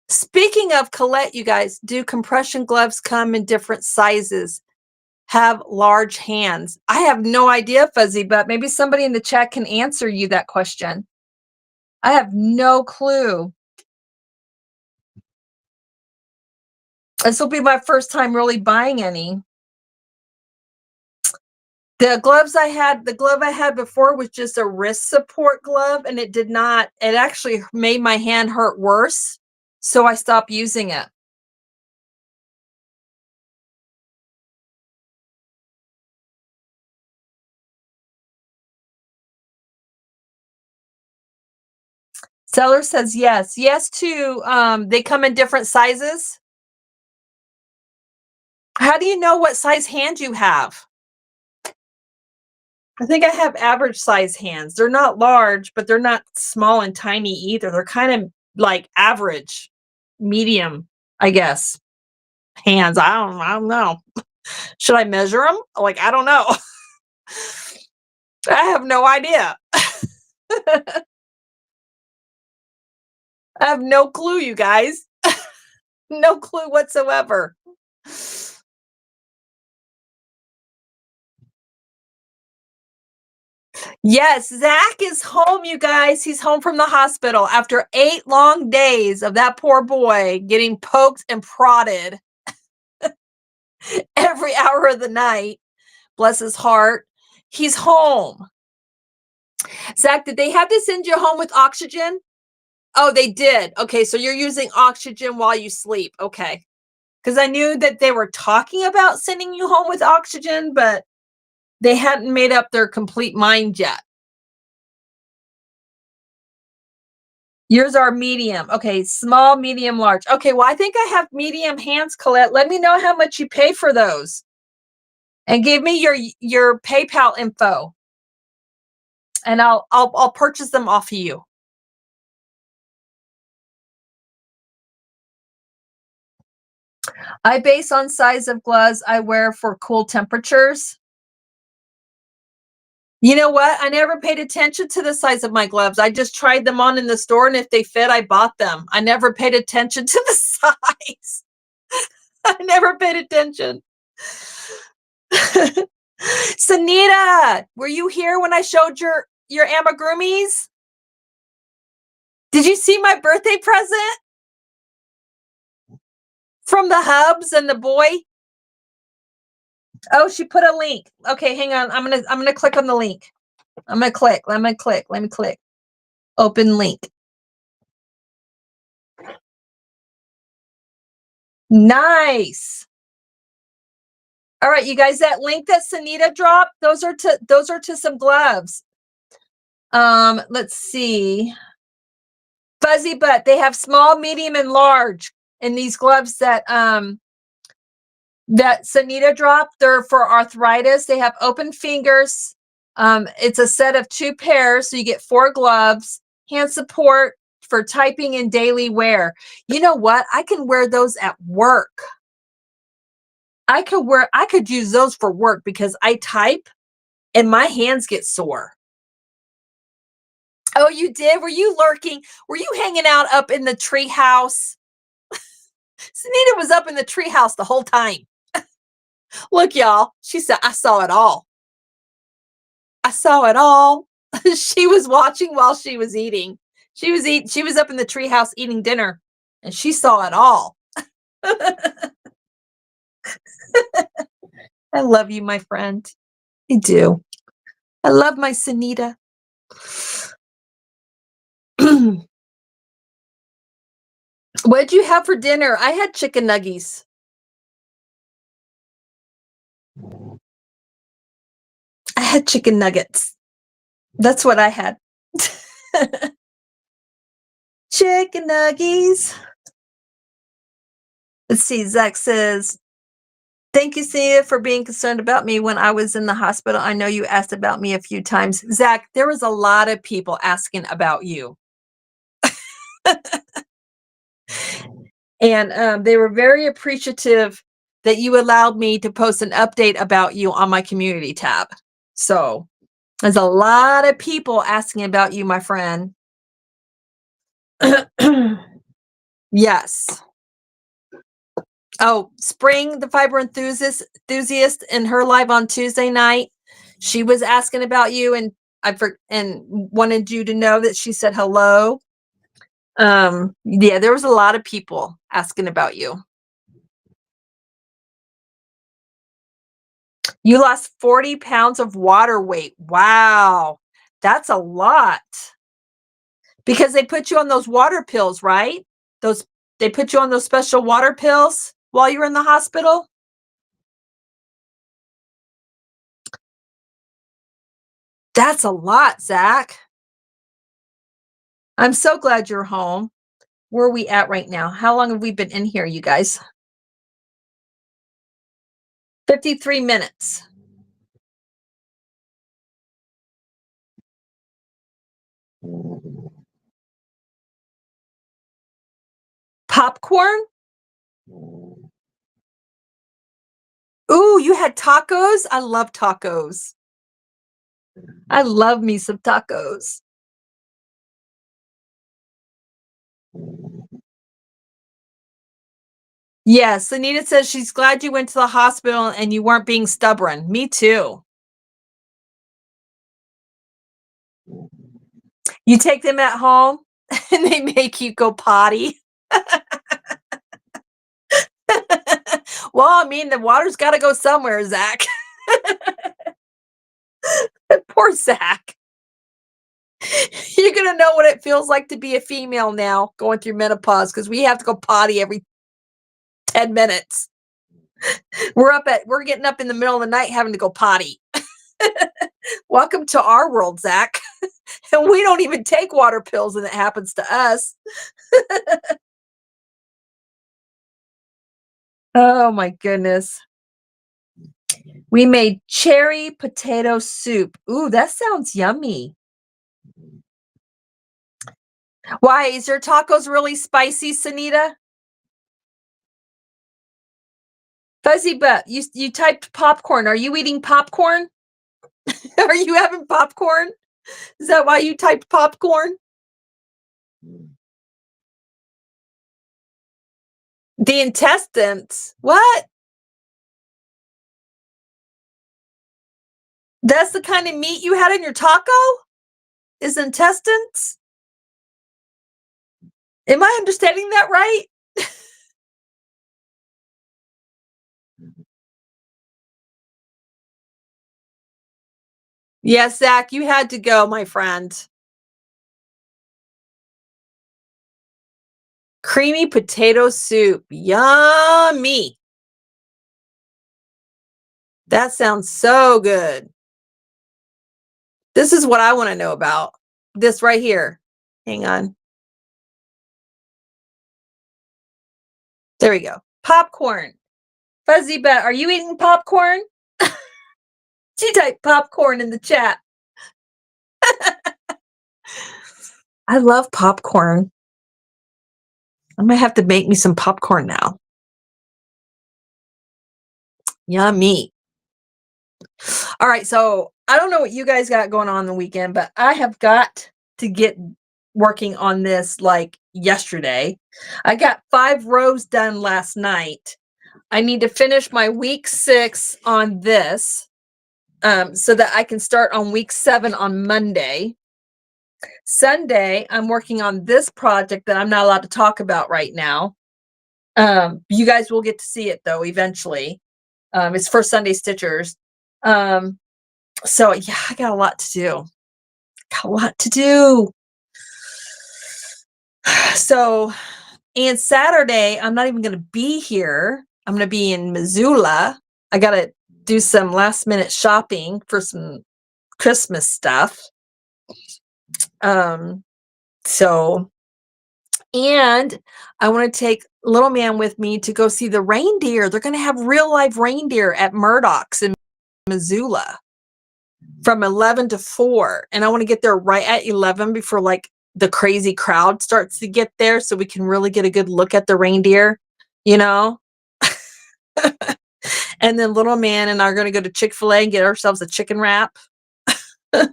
Speaking of Colette, you guys, do compression gloves come in different sizes? Have large hands? I have no idea, Fuzzy, but maybe somebody in the chat can answer you that question. I have no clue. This will be my first time really buying any. The glove I had before was just a wrist support glove, and it actually made my hand hurt worse. So I stopped using it. Seller says yes. Yes to they come in different sizes. How do you know what size hand you have? I think I have average size hands. They're not large, but they're not small and tiny either. They're kind of like average, medium, I guess. Hands. I don't know. Should I measure them? Like, I don't know. I have no idea. I have no clue, you guys. No clue whatsoever. Yes, Zach is home, you guys. He's home from the hospital after 8 long days of that poor boy getting poked and prodded every hour of the night. Bless his heart. He's home. Zach, did they have to send you home with oxygen? Oh, they did. Okay, so you're using oxygen while you sleep. Okay. Because I knew that they were talking about sending you home with oxygen, but they hadn't made up their complete mind yet. Yours are medium. Okay, small, medium, large. Okay, well, I think I have medium hands, Colette. Let me know how much you pay for those. And give me your PayPal info. And I'll purchase them off of you. I base on size of gloves I wear for cool temperatures. You know what? I never paid attention to the size of my gloves. I just tried them on in the store, and if they fit, I bought them. I never paid attention to the size. I never paid attention. Sanita, were you here when I showed your amigurumis? Did you see my birthday present from the hubs and the boy? Oh, she put a link. Okay, hang on. I'm gonna click on the link. I'm gonna click. Let me click. Let me click. Open link. Nice. All right, you guys, that link that Sanita dropped, those are to some gloves. Let's see. Fuzzy Butt, they have small, medium, and large in these gloves that Sanita dropped. They're for arthritis. They have open fingers. It's a set of 2 pairs, so you get 4 gloves, hand support for typing and daily wear. You know what? I can wear those at work. I could use those for work because I type and my hands get sore. Oh, you did? Were you lurking? Were you hanging out up in the treehouse? Sanita was up in the treehouse the whole time. Look, y'all. She said, I saw it all. I saw it all. She was watching while she was eating. She was up in the treehouse eating dinner, and she saw it all. I love you, my friend. I do. I love my Sanita. What'd you have for dinner? I had chicken nuggies. I had chicken nuggets. That's what I had. Chicken nuggies. Let's see. Zach says, thank you, Sia, for being concerned about me when I was in the hospital. I know you asked about me a few times. Zach, there was a lot of people asking about you. And they were very appreciative that you allowed me to post an update about you on my community tab. So there's a lot of people asking about you, my friend. Yes. Oh, Spring, the fiber enthusiast in her live on Tuesday night, she was asking about you, and and wanted you to know that she said hello. Yeah, there was a lot of people asking about you. You lost 40 pounds of water weight. Wow. That's a lot. Because they put you on those water pills, right? Those They put you on those special water pills while you were in the hospital? That's a lot, Zach. I'm so glad you're home. Where are we at right now? How long have we been in here, you guys? 53 minutes. Popcorn? Ooh, you had tacos? I love tacos. I love me some tacos. Yes, Anita says she's glad you went to the hospital and you weren't being stubborn. Me too. You take them at home and they make you go potty. Well, I mean, the water's got to go somewhere, Zach. Poor Zach. You're going to know what it feels like to be a female now going through menopause because we have to go potty every 10 minutes. We're getting up in the middle of the night having to go potty. Welcome to our world, Zach. And we don't even take water pills and it happens to us. Oh my goodness. We made cherry potato soup. Ooh, that sounds yummy. Why? Is your tacos really spicy, Sanita? Fuzzy Butt, you typed popcorn. Are you eating popcorn? Are you having popcorn? Is that why you typed popcorn? The intestines. What? That's the kind of meat you had in your taco? Is intestines? Am I understanding that right? Yes, Zach, you had to go, my friend. Creamy potato soup. Yummy. That sounds so good. This is what I want to know about. This right here. Hang on. There we go. Popcorn. Fuzzy Butt, are you eating popcorn? She typed popcorn in the chat. I love popcorn. I might have to make me some popcorn now. Yummy. All right, so I don't know what you guys got going on the weekend, but I have got to get working on this like yesterday. I got 5 rows done last night. I need to finish my week 6 on this so that I can start on week 7 on Monday. Sunday, I'm working on this project that I'm not allowed to talk about right now. You guys will get to see it though eventually. It's for Sunday Stitchers. So yeah, I got a lot to do. Got a lot to do. So, and Saturday, I'm not even going to be here. I'm going to be in Missoula. I got to do some last minute shopping for some Christmas stuff. So, and I want to take little man with me to go see the reindeer. They're going to have real live reindeer at Murdoch's in Missoula from 11 to 4. And I want to get there right at 11 before like the crazy crowd starts to get there so we can really get a good look at the reindeer, you know? And then little man and I are going to go to Chick-fil-A and get ourselves a chicken wrap. And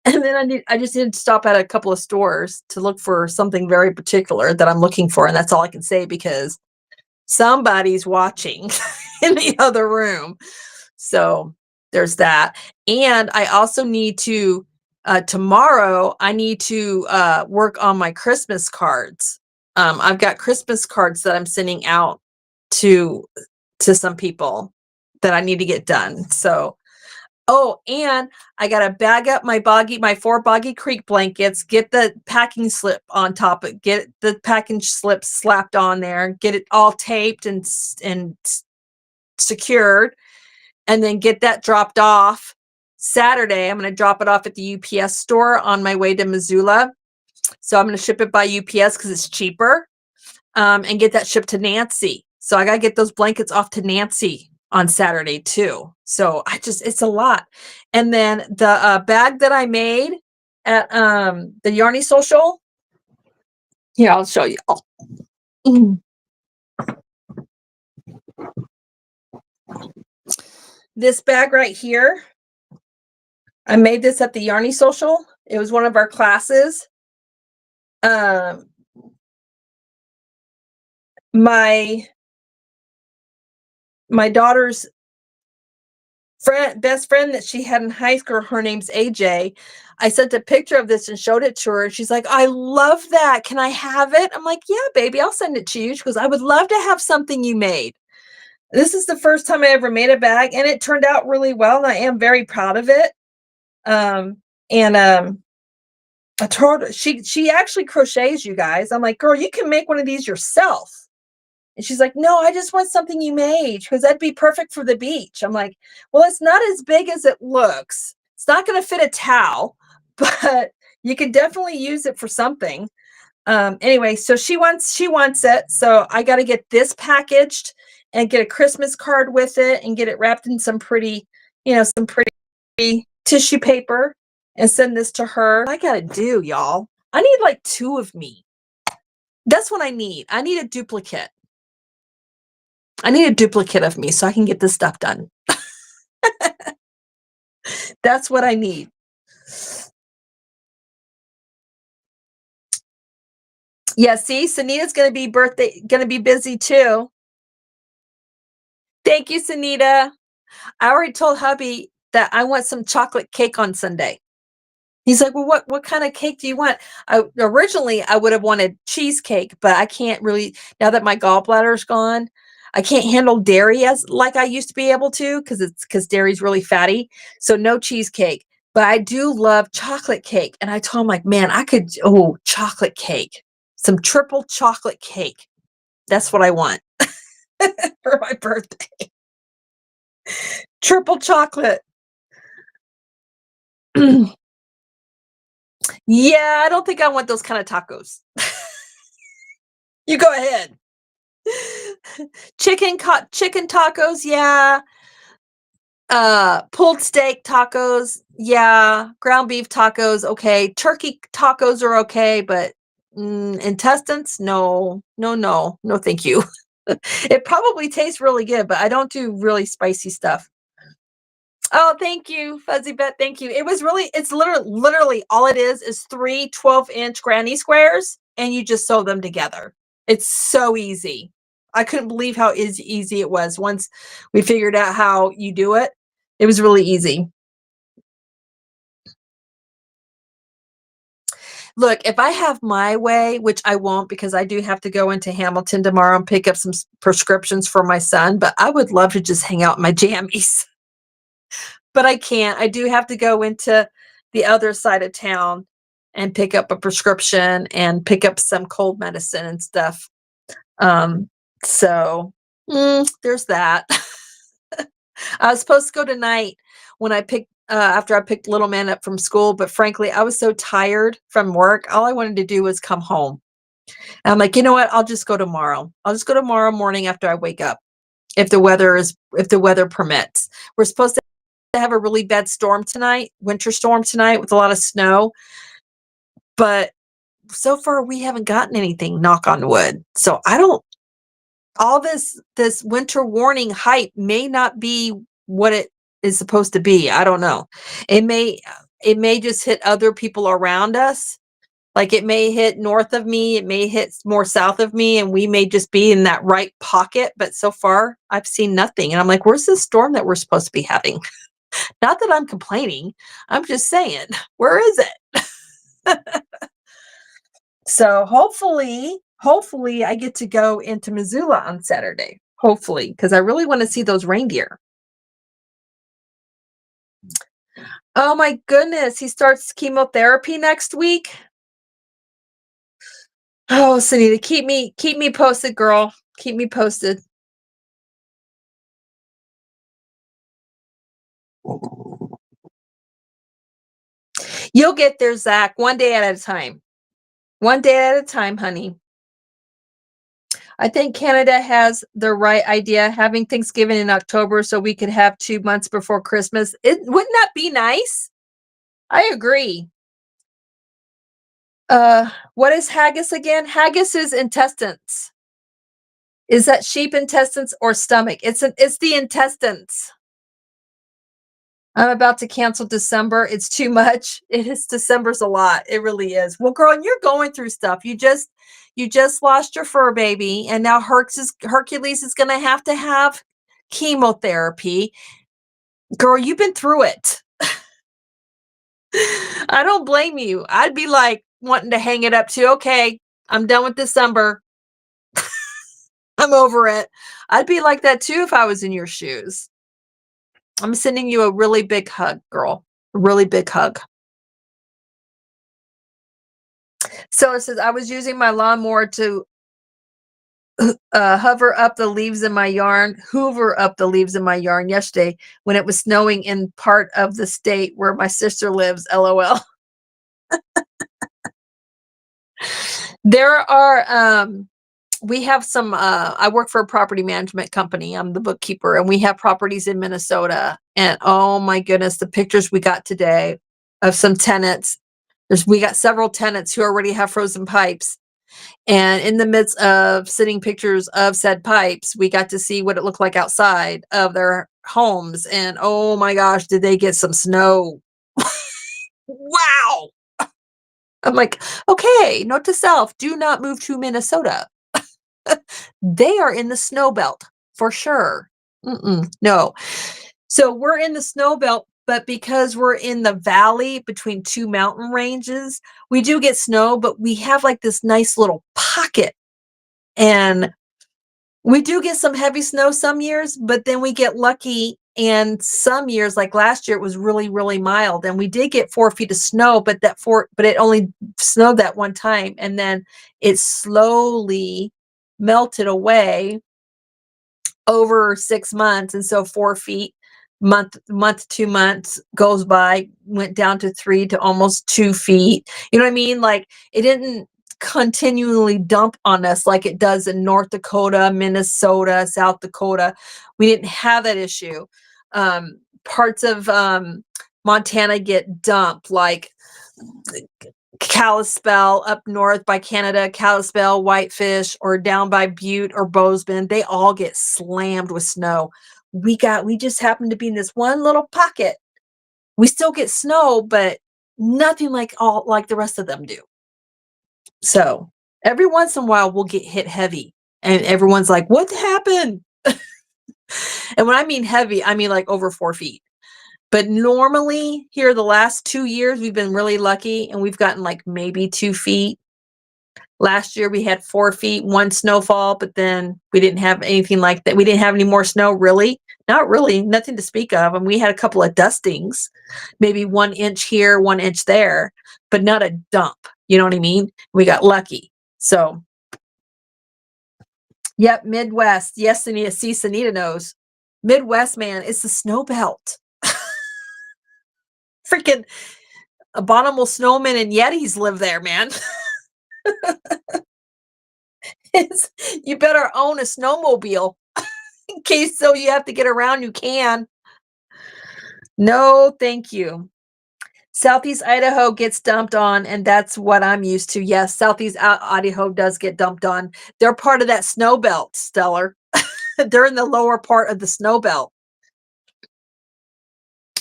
then I just need to stop at a couple of stores to look for something very particular that I'm looking for. And that's all I can say because somebody's watching in the other room. So there's that. And I also need to, tomorrow, I need to work on my Christmas cards. I've got Christmas cards that I'm sending out to some people that I need to get done. So, oh, and I got to bag up my 4 Boggy Creek blankets, get the packing slip on top of, get the packing slip slapped on there, get it all taped and secured, and then get that dropped off. Saturday, I'm going to drop it off at the UPS store on my way to Missoula. So I'm going to ship it by UPS because it's cheaper, and get that shipped to Nancy. So I got to get those blankets off to Nancy on Saturday too. So it's a lot. And then the bag that I made at the Yarny Social. Here, I'll show you. Oh. This bag right here, I made this at the Yarny Social. It was one of our classes. My daughter's best friend that she had in high school, her name's AJ. I sent a picture of this and showed it to her. And she's like, I love that. Can I have it? I'm like, yeah, baby, I'll send it to you. She goes, I would love to have something you made. This is the first time I ever made a bag, and it turned out really well. And I am very proud of it. I told her, she actually crochets, you guys. I'm like, girl, you can make one of these yourself. And she's like, no, I just want something you made because that'd be perfect for the beach. I'm like, well, it's not as big as it looks. It's not going to fit a towel, but you can definitely use it for something. Anyway, so she wants it. So I got to get this packaged and get a Christmas card with it and get it wrapped in some pretty tissue paper and send this to her. I got to do, y'all. I need like 2 of me. That's what I need. I need a duplicate. I need a duplicate of me so I can get this stuff done. That's what I need. Yeah, see, Sunita's gonna be busy too. Thank you, Sunita. I already told hubby that I want some chocolate cake on Sunday. He's like, "Well, what kind of cake do you want?" Originally I would have wanted cheesecake, but I can't really now that my gallbladder's gone. I can't handle dairy as like I used to be able to because dairy's really fatty. So no cheesecake, but I do love chocolate cake. And I told him like, man, I could chocolate cake, some triple chocolate cake. That's what I want for my birthday. Triple chocolate. Yeah, I don't think I want those kind of tacos. You go ahead. Chicken tacos, yeah. Pulled steak tacos, yeah. Ground beef tacos, okay. Turkey tacos are okay, but intestines, no, no, no, no, thank you. It probably tastes really good, but I don't do really spicy stuff. Oh, thank you, Fuzzy Bet. Thank you. It's literally all it is 3 12-inch granny squares, and you just sew them together. It's so easy. I couldn't believe how easy it was once we figured out how you do it. It was really easy. Look, if I have my way, which I won't because I do have to go into Hamilton tomorrow and pick up some prescriptions for my son, but I would love to just hang out in my jammies. But I can't. I do have to go into the other side of town and pick up a prescription and pick up some cold medicine and stuff. Um, so there's that. I was supposed to go tonight when I picked after I picked little man up from school, but frankly, I was so tired from work. All I wanted to do was come home. And I'm like, you know what? I'll just go tomorrow. I'll just go tomorrow morning after I wake up, if the weather permits. We're supposed to have a really bad storm tonight, winter storm tonight with a lot of snow, but so far we haven't gotten anything, knock on wood. So I don't all this winter warning hype may not be what it is supposed to be. I don't know. It may it may just hit other people around us. Like it may hit north of me, it may hit more south of me, and we may just be in that right pocket. But so far, I've seen nothing. And I'm like, where's the storm that we're supposed to be having? Not that I'm complaining. I'm just saying, where is it? So hopefully I get to go into Missoula on Saturday. Hopefully, because I really want to see those reindeer. Oh my goodness, he starts chemotherapy next week. Oh, Sunita, keep me posted, girl. Keep me posted. You'll get there, Zach, one day at a time. One day at a time, honey. I think Canada has the right idea, having Thanksgiving in October so we could have 2 months before Christmas. Wouldn't that be nice? I agree. What is haggis again? Haggis is intestines. Is that sheep intestines or stomach? It's the intestines. I'm about to cancel December. It's too much. It is December's a lot. It really is. Well, girl, and you're going through stuff. You just lost your fur baby, and now Hercules is going to have chemotherapy. Girl, you've been through it. I don't blame you. I'd be like wanting to hang it up too. Okay, I'm done with December. I'm over it. I'd be like that too if I was in your shoes. I'm sending you a really big hug, girl. A really big hug. So it says, I was using my lawnmower to hoover up the leaves in my yarn yesterday when it was snowing in part of the state where my sister lives. LOL. There are, we have some, I work for a property management company. I'm the bookkeeper, and we have properties in Minnesota. And oh my goodness, the pictures we got today of some tenants. We got several tenants who already have frozen pipes. And in the midst of sending pictures of said pipes, we got to see what it looked like outside of their homes. And oh my gosh, did they get some snow? Wow. I'm like, okay, note to self, do not move to Minnesota. They are in the snow belt for sure. No. So we're in the snow belt, but because we're in the valley between two mountain ranges, we do get snow, but we have like this nice little pocket. And we do get some heavy snow some years, but then we get lucky. And some years, like last year, it was really, really mild. And we did get 4 feet of snow, but it only snowed that one time. And then it slowly melted away over 6 months. And so 4 feet, month 2 months goes by, went down to 3 to almost 2 feet. You know what I mean? Like it didn't continually dump on us like it does in North Dakota, Minnesota, South Dakota. We didn't have that issue. Parts of Montana get dumped, like Kalispell up north by Canada, Kalispell, Whitefish, or down by Butte or Bozeman, they all get slammed with snow. We just happen to be in this one little pocket. We still get snow, but nothing like the rest of them do. So every once in a while we'll get hit heavy and everyone's like, what happened? And when I mean heavy, I mean like over 4 feet. But normally here the last 2 years, we've been really lucky and we've gotten like maybe 2 feet. Last year we had 4 feet, one snowfall, but then we didn't have anything like that. We didn't have any more snow, really. Not really, nothing to speak of. And we had a couple of dustings, maybe 1 inch here, 1 inch there, but not a dump. You know what I mean? We got lucky. So, yep, Midwest. Yes, Anita. See, Sanita knows. Midwest, man, it's the snow belt. Freaking abominable snowmen and yetis live there, man. You better own a snowmobile in case so you have to get around, you can. No, thank you. Southeast Idaho gets dumped on, and that's what I'm used to. Yes, Southeast Idaho does get dumped on. They're part of that snow belt, Stellar. They're in the lower part of the snow belt.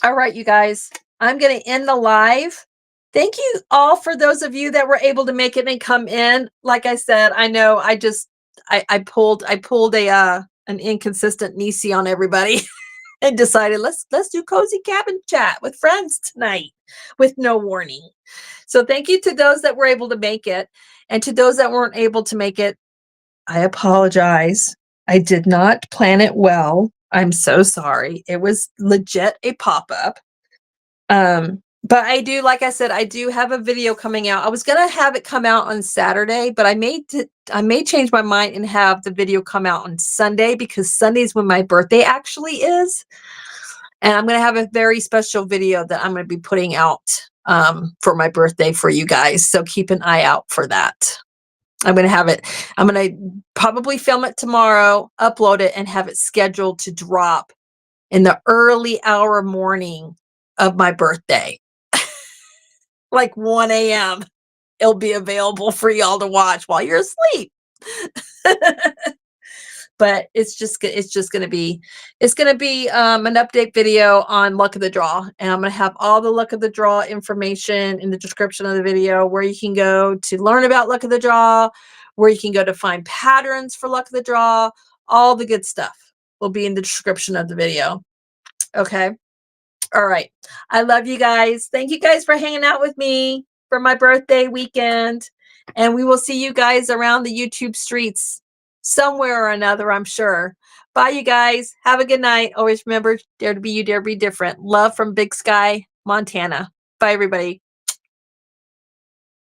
All right, you guys, I'm going to end the live. Thank you all for those of you that were able to make it and come in. Like I said, I know I pulled an inconsistent Nisi on everybody. And decided let's do cozy cabin chat with friends tonight with no warning. So thank you to those that were able to make it, and to those that weren't able to make it, I apologize. I did not plan it well. I'm so sorry. It was legit a pop-up. But I do, like I said, I do have a video coming out. I was gonna have it come out on Saturday, but I may change my mind and have the video come out on Sunday, because Sunday is when my birthday actually is. And I'm going to have a very special video that I'm going to be putting out for my birthday for you guys. So keep an eye out for that. I'm going to probably film it tomorrow, upload it, and have it scheduled to drop in the early hour morning of my birthday. Like 1 a.m. It'll be available for y'all to watch while you're asleep. But it's just going to be an update video on luck of the draw, and I'm going to have all the luck of the draw information in the description of the video, where you can go to learn about luck of the draw, where you can go to find patterns for luck of the draw. All the good stuff will be in the description of the video. Okay. All right. I love you guys. Thank you guys for hanging out with me for my birthday weekend, and we will see you guys around the YouTube streets somewhere or another, I'm sure. Bye, you guys. Have a good night. Always remember, dare to be you, dare to be different. Love from Big Sky, Montana. Bye, everybody.